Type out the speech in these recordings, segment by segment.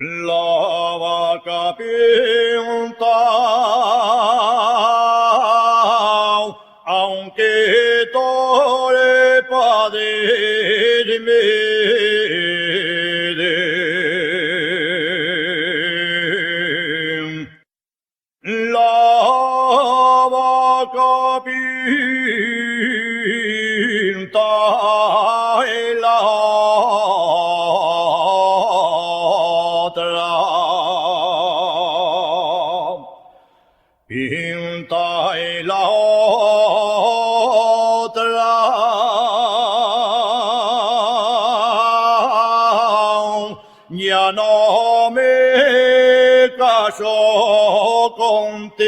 La vaca pinta, aunque tore padre me. La vaca pinta y la otra pinta y la otra ya no me caso contigo,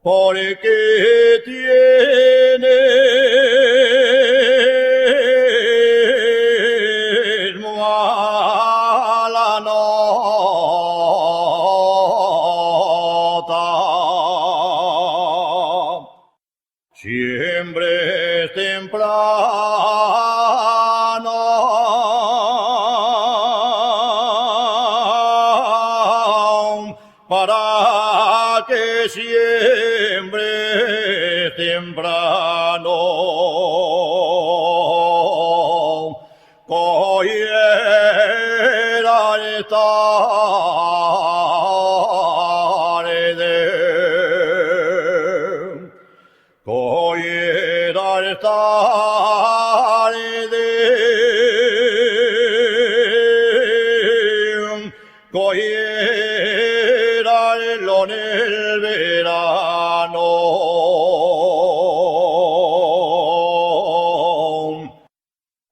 porque tienes mala nota. Siempre es temprano, para que siempre es temprano. Cogiera esta tarde, cogiera esta tarde, cogiera en el verano,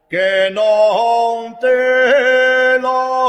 que no te lo